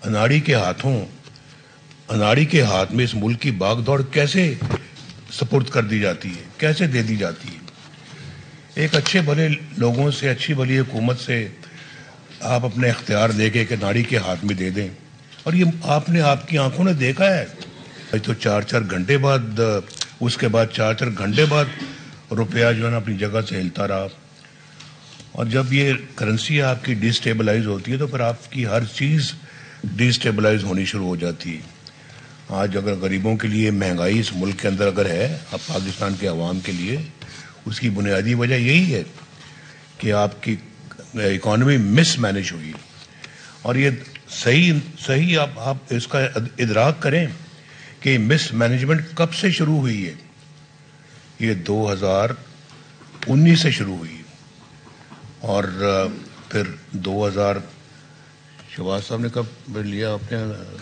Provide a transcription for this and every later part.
اناڑی کے ہاتھ میں اس ملک کی باغ دوڑ کیسے سپرد کر دی جاتی ہے، کیسے دے دی جاتی ہے؟ ایک اچھے بھلے لوگوں سے، اچھی بھلی حکومت سے آپ اپنے اختیار لے کے ایک اناڑی کے ہاتھ میں دے دیں، اور یہ آپ کی آنکھوں نے دیکھا ہے۔ تو 4 گھنٹے بعد، اس کے بعد 4 گھنٹے بعد روپیہ جو ہے نا اپنی جگہ سے ہلتا رہا، اور جب یہ کرنسی آپ کی ڈی اسٹیبلائز ہوتی ہے تو پھر آپ کی ہر چیز ڈی اسٹیبلائز ہونی شروع ہو جاتی ہے۔ آج اگر غریبوں کے لیے مہنگائی اس ملک کے اندر اگر ہے، اب پاکستان کے عوام کے لیے، اس کی بنیادی وجہ یہی ہے کہ آپ کی اکانومی مس مینج ہوئی، اور یہ صحیح آپ اس کا ادراک کریں کہ مس مینجمنٹ کب سے شروع ہوئی ہے۔ یہ 2019 سے شروع ہوئی، اور پھر 2000 صاحب نے کب لیا اپنے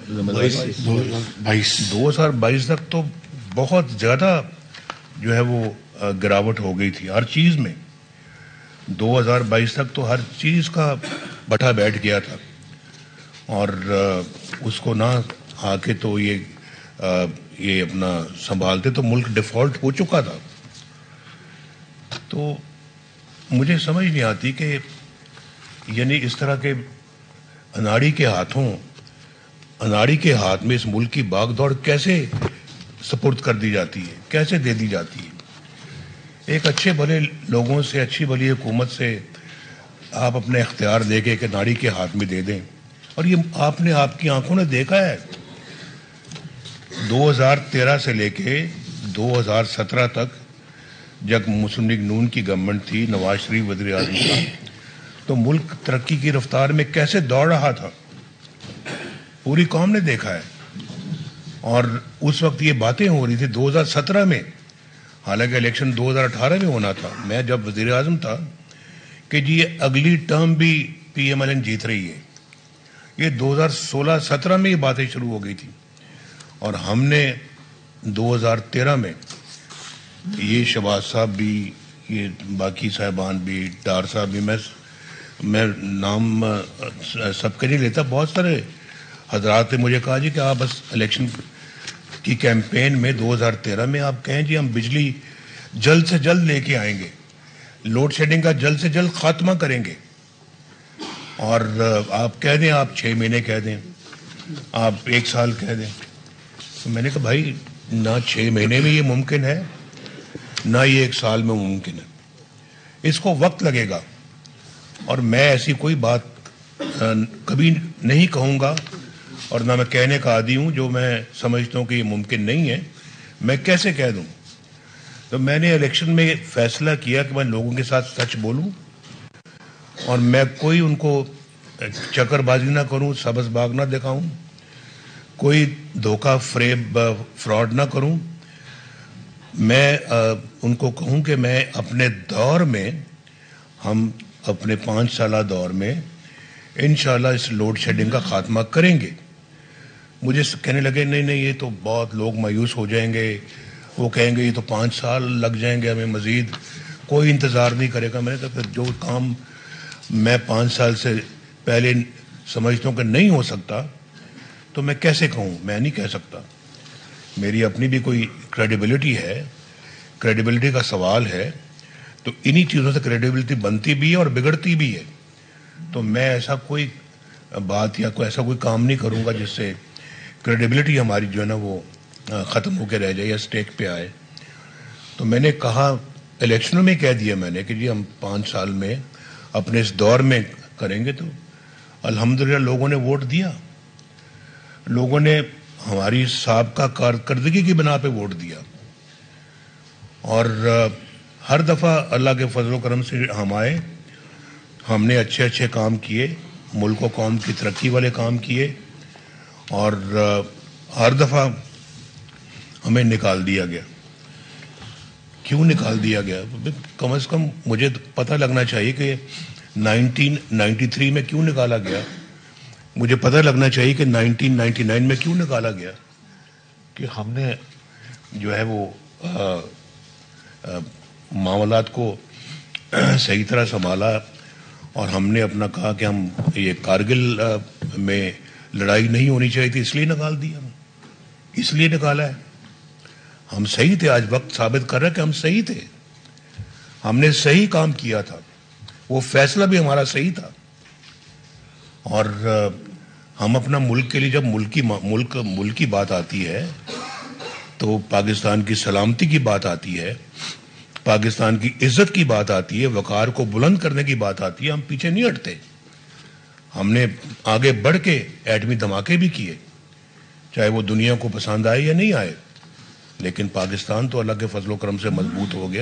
2022 تک تو بہت زیادہ جو ہے وہ گراوٹ ہو گئی تھی ہر چیز میں۔ 2022 تک تو ہر چیز کا بٹھا بیٹھ گیا تھا، اور اس کو نہ آ کے تو یہ اپنا سنبھالتے تو ملک ڈیفالٹ ہو چکا تھا۔ تو مجھے سمجھ نہیں آتی کہ یعنی اس طرح کے اناڑی کے ہاتھ میں اس ملک کی باغ دوڑ کیسے سپرد کر دی جاتی ہے، کیسے دے دی جاتی ہے؟ ایک اچھے بھلے لوگوں سے، اچھی بھلی حکومت سے آپ اپنے اختیار لے کے ایک اناڑی کے ہاتھ میں دے دیں، اور یہ آپ کی آنکھوں نے دیکھا ہے۔ 2013 سے لے کے 2017 تک جب مسلم لیگ نون کی گورنمنٹ تھی، نواز شریف وزیر اعظم تھا، تو ملک ترقی کی رفتار میں کیسے دوڑ رہا تھا، پوری قوم نے دیکھا ہے۔ اور اس وقت یہ باتیں ہو رہی تھی 2017 میں، حالانکہ الیکشن 2018 میں ہونا تھا، میں جب وزیر اعظم تھا، کہ جی یہ اگلی ٹرم بھی پی ایم ایل این جیت رہی ہے۔ یہ 2016-17 میں یہ باتیں شروع ہو گئی تھی، اور ہم نے 2013 میں یہ شہباز صاحب بھی، یہ باقی صاحبان بھی، ڈار صاحب بھی، میں نام سب کے نہیں لیتا، بہت سارے حضرات نے مجھے کہا جی کہ آپ بس الیکشن کی کیمپین میں 2013 میں آپ کہیں جی ہم بجلی جلد سے جلد لے کے آئیں گے، لوڈ شیڈنگ کا جلد سے جلد خاتمہ کریں گے، اور آپ کہہ دیں، آپ 6 مہینے کہہ دیں، آپ 1 سال کہہ دیں۔ تو میں نے کہا بھائی نہ 6 مہینے میں یہ ممکن ہے، نہ یہ 1 سال میں ممکن ہے، اس کو وقت لگے گا، اور میں ایسی کوئی بات کبھی نہیں کہوں گا، اور نہ میں کہنے کا عادی ہوں جو میں سمجھتا ہوں کہ یہ ممکن نہیں ہے، میں کیسے کہہ دوں؟ تو میں نے الیکشن میں فیصلہ کیا کہ میں لوگوں کے ساتھ سچ بولوں، اور میں کوئی ان کو چکر بازی نہ کروں، سبز باغ نہ دکھاؤں، کوئی دھوکہ فریب فراڈ نہ کروں۔ میں ان کو کہوں کہ میں اپنے دور میں، ہم اپنے 5 سالہ دور میں انشاءاللہ اس لوڈ شیڈنگ کا خاتمہ کریں گے۔ مجھے کہنے لگے نہیں یہ تو بہت لوگ مایوس ہو جائیں گے، وہ کہیں گے یہ تو 5 سال لگ جائیں گے ہمیں، مزید کوئی انتظار نہیں کرے گا۔ میں نے کہا پھر جو کام میں 5 سال سے پہلے سمجھتا ہوں کہ نہیں ہو سکتا، تو میں کیسے کہوں؟ میں نہیں کہہ سکتا، میری اپنی بھی کوئی کریڈیبلٹی ہے، کریڈیبلٹی کا سوال ہے، تو انہی چیزوں سے کریڈیبلٹی بنتی بھی ہے اور بگڑتی بھی ہے۔ تو میں ایسا کوئی بات یا کوئی ایسا کوئی کام نہیں کروں گا جس سے کریڈیبلٹی ہماری جو ہے نا وہ ختم ہو کے رہ جائے یا سٹیک پہ آئے۔ تو میں نے کہا، الیکشنوں میں کہہ دیا میں نے کہ جی ہم 5 سال میں اپنے اس دور میں کریں گے، تو الحمدللہ لوگوں نے ووٹ دیا، لوگوں نے ہماری سابقہ کارکردگی کی بنا پہ ووٹ دیا، اور ہر دفعہ اللہ کے فضل و کرم سے ہم آئے، ہم نے اچھے کام کیے، ملک و قوم کی ترقی والے کام کیے، اور ہر دفعہ ہمیں نکال دیا گیا۔ کیوں نکال دیا گیا؟ کم از کم مجھے پتہ لگنا چاہیے کہ 1993 میں کیوں نکالا گیا، مجھے پتہ لگنا چاہیے کہ 1999 میں کیوں نکالا گیا، کہ ہم نے جو ہے وہ معاملات کو صحیح طرح سنبھالا، اور ہم نے اپنا کہا کہ ہم یہ کارگل میں لڑائی نہیں ہونی چاہیے تھی اس لیے نکال دیا، اس لیے نکالا ہے. ہم صحیح تھے، آج وقت ثابت کر رہا ہے کہ ہم صحیح تھے، ہم نے صحیح کام کیا تھا، وہ فیصلہ بھی ہمارا صحیح تھا. اور ہم اپنا ملک کے لیے جب ملک کی بات آتی ہے تو پاکستان کی سلامتی کی بات آتی ہے، پاکستان کی عزت کی بات آتی ہے، وقار کو بلند کرنے کی بات آتی ہے، ہم پیچھے نہیں ہٹتے. ہم نے آگے بڑھ کے ایٹمی دھماکے بھی کیے، چاہے وہ دنیا کو پسند آئے یا نہیں آئے، لیکن پاکستان تو اللہ کے فضل و کرم سے مضبوط ہو گیا.